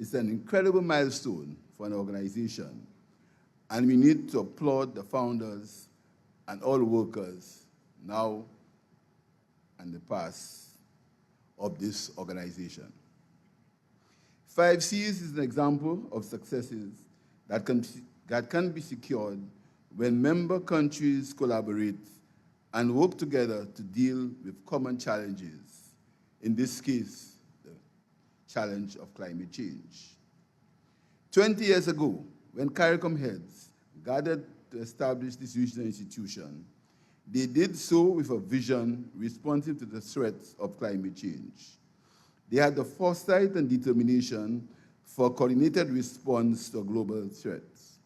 It's an incredible milestone for an organization, and we need to applaud the founders and all workers now and the past of this organization. 5Cs is an example of successes that can be secured when member countries collaborate and work together to deal with common challenges, in this case, the challenge of climate change. 20 years ago, when CARICOM heads gathered to establish this regional institution, they did so with a vision responsive to the threats of climate change. They had the foresight and determination for a coordinated response to global threats.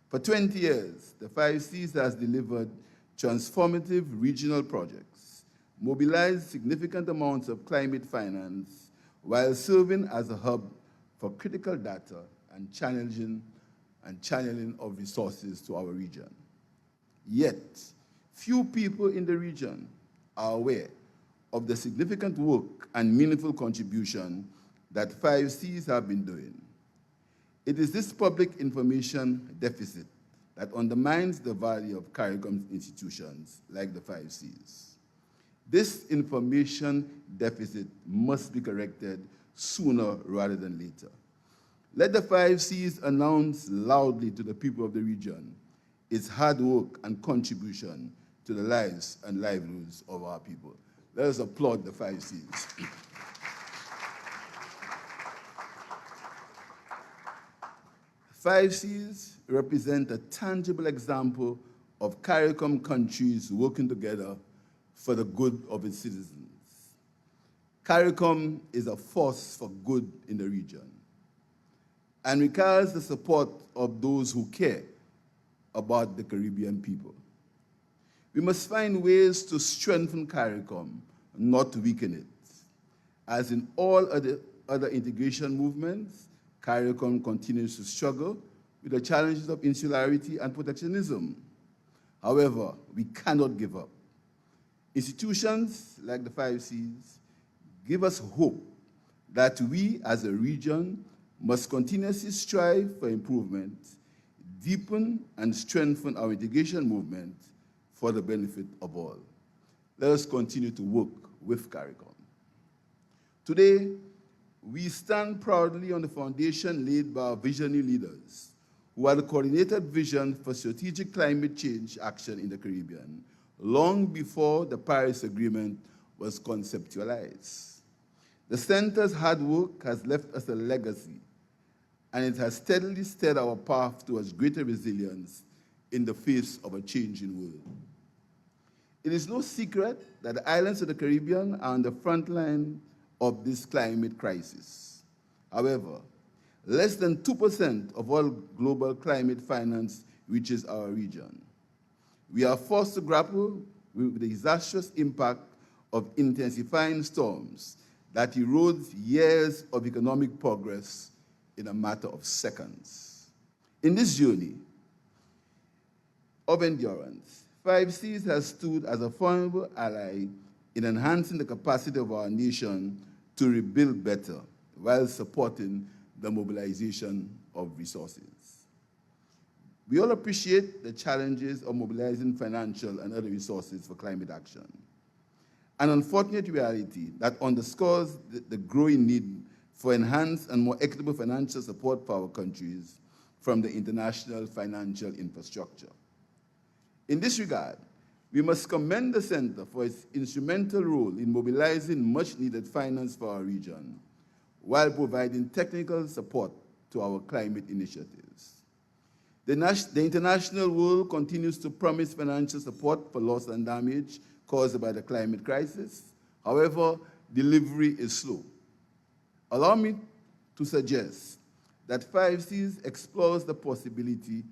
For 20 years, the 5Cs has delivered transformative regional projects, mobilized significant amounts of climate finance, while serving as a hub for critical data and channeling of resources to our region. Yet, few people in the region are aware of the significant work and meaningful contribution that 5Cs have been doing. It is this public information deficit that undermines the value of CARICOM institutions like the 5Cs. This information deficit must be corrected sooner rather than later. Let the 5Cs announce loudly to the people of the region its hard work and contribution to the lives and livelihoods of our people. Let us applaud the 5Cs. 5Cs represent a tangible example of CARICOM countries working together for the good of its citizens. CARICOM is a force for good in the region and requires the support of those who care about the Caribbean people. We must find ways to strengthen CARICOM, not weaken it. As in all other integration movements, CARICOM continues to struggle with the challenges of insularity and protectionism. However, we cannot give up. Institutions like the 5Cs give us hope that we as a region must continuously strive for improvement, deepen and strengthen our integration movement for the benefit of all. Let us continue to work with CARICOM. Today, we stand proudly on the foundation laid by our visionary leaders who had a coordinated vision for strategic climate change action in the Caribbean long before the Paris Agreement was conceptualized. The Center's hard work has left us a legacy, and it has steadily steered our path towards greater resilience in the face of a changing world. It is no secret that the islands of the Caribbean are on the front line of this climate crisis. However, less than 2% of all global climate finance reaches our region. We are forced to grapple with the disastrous impact of intensifying storms that erodes years of economic progress in a matter of seconds. In this journey of endurance, 5Cs has stood as a formidable ally in enhancing the capacity of our nation to rebuild better while supporting the mobilization of resources. We all appreciate the challenges of mobilizing financial and other resources for climate action. An unfortunate reality that underscores the growing need for enhanced and more equitable financial support for our countries from the international financial infrastructure. In this regard, we must commend the Center for its instrumental role in mobilizing much-needed finance for our region, while providing technical support to our climate initiatives. The international world continues to promise financial support for loss and damage caused by the climate crisis. However, delivery is slow. Allow me to suggest that 5Cs explores the possibility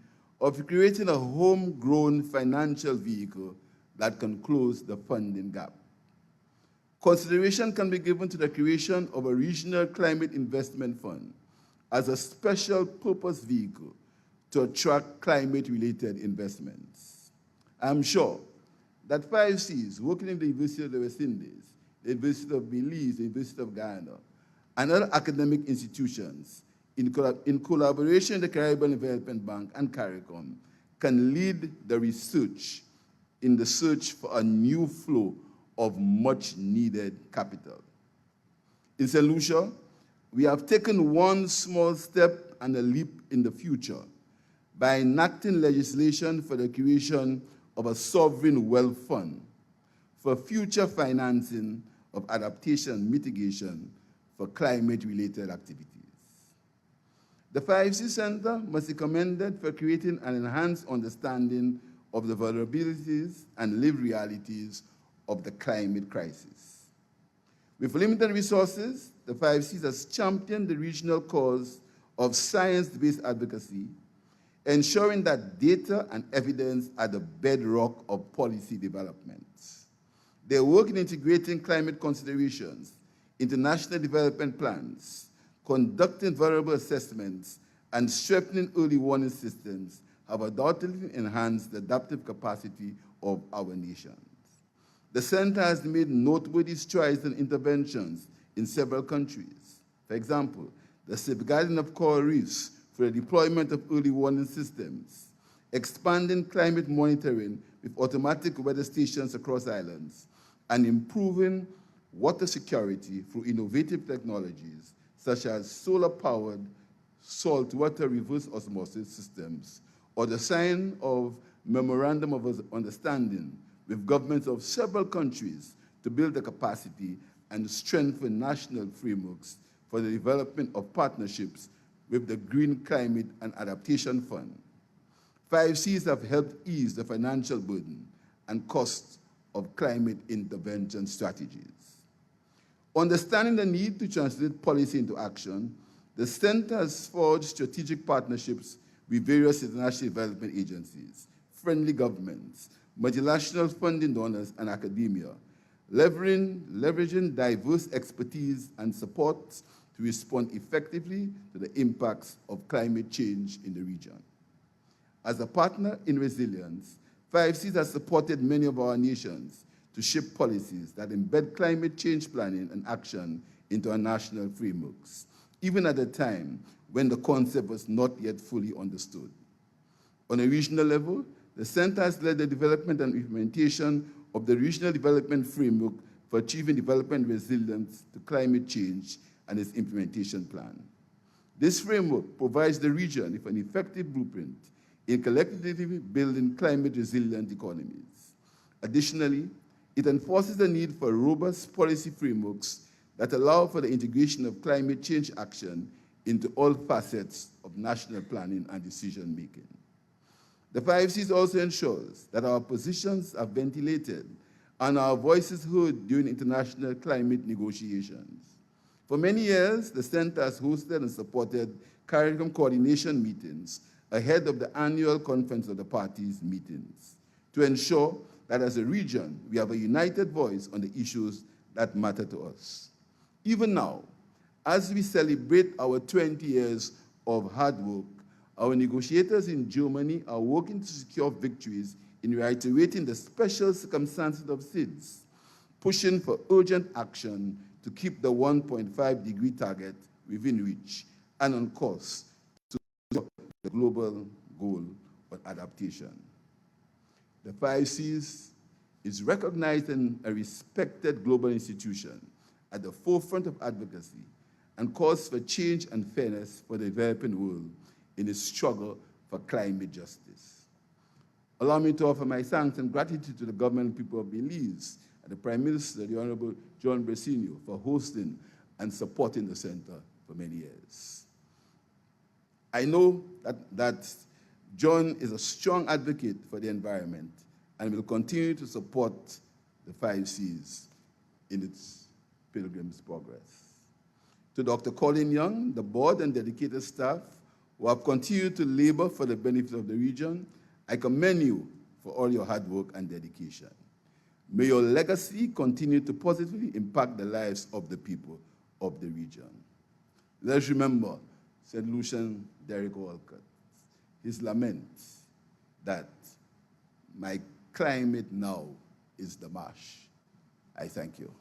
of creating a homegrown financial vehicle that can close the funding gap. Consideration can be given to the creation of a regional climate investment fund as a special purpose vehicle to attract climate-related investments. I'm sure that 5Cs working in the University of the West Indies, the University of Belize, the University of Guyana, and other academic institutions in collaboration with the Caribbean Development Bank and CARICOM, can lead the research in the search for a new flow of much-needed capital. In St. Lucia, we have taken one small step and a leap in the future by enacting legislation for the creation of a sovereign wealth fund for future financing of adaptation and mitigation for climate-related activities. The 5C Center must be commended for creating an enhanced understanding of the vulnerabilities and lived realities of the climate crisis. With limited resources, the 5Cs has championed the regional cause of science-based advocacy, ensuring that data and evidence are the bedrock of policy development. Their work in integrating climate considerations into national development plans, conducting vulnerable assessments, and strengthening early warning systems have undoubtedly enhanced the adaptive capacity of our nations. The Center has made noteworthy strides and interventions in several countries. For example, the safeguarding of coral reefs for the deployment of early warning systems, expanding climate monitoring with automatic weather stations across islands, and improving water security through innovative technologies such as solar-powered saltwater reverse osmosis systems, or the signing of Memorandum of Understanding with governments of several countries to build the capacity and strengthen national frameworks for the development of partnerships with the Green Climate and Adaptation Fund. 5Cs have helped ease the financial burden and costs of climate intervention strategies. Understanding the need to translate policy into action, the Center has forged strategic partnerships with various international development agencies, friendly governments, multinational funding donors, and academia, leveraging diverse expertise and support to respond effectively to the impacts of climate change in the region. As a partner in resilience, 5Cs has supported many of our nations to shape policies that embed climate change planning and action into our national frameworks, even at a time when the concept was not yet fully understood. On a regional level, the Center has led the development and implementation of the Regional Development Framework for Achieving Development Resilience to Climate Change and its implementation plan. This framework provides the region with an effective blueprint in collectively building climate-resilient economies. Additionally, it enforces the need for robust policy frameworks that allow for the integration of climate change action into all facets of national planning and decision-making. The 5Cs also ensures that our positions are ventilated and our voices heard during international climate negotiations. For many years, the Center has hosted and supported CARICOM coordination meetings ahead of the annual Conference of the Parties meetings to ensure that as a region, we have a united voice on the issues that matter to us. Even now, as we celebrate our 20 years of hard work, our negotiators in Germany are working to secure victories in reiterating the special circumstances of SIDS, pushing for urgent action to keep the 1.5-degree target within reach and on course to the global goal of adaptation. The 5Cs is recognized and a respected global institution at the forefront of advocacy and calls for change and fairness for the developing world in its struggle for climate justice. Allow me to offer my thanks and gratitude to the government and people of Belize and the Prime Minister, the Honorable John Bresinho, for hosting and supporting the Center for many years. I know that John is a strong advocate for the environment and will continue to support the 5Cs in its pilgrim's progress. To Dr. Colin Young, the board and dedicated staff who have continued to labor for the benefit of the region, I commend you for all your hard work and dedication. May your legacy continue to positively impact the lives of the people of the region. Let's remember St. Lucian Derek Walcott, his lament that my climate now is the marsh. I thank you.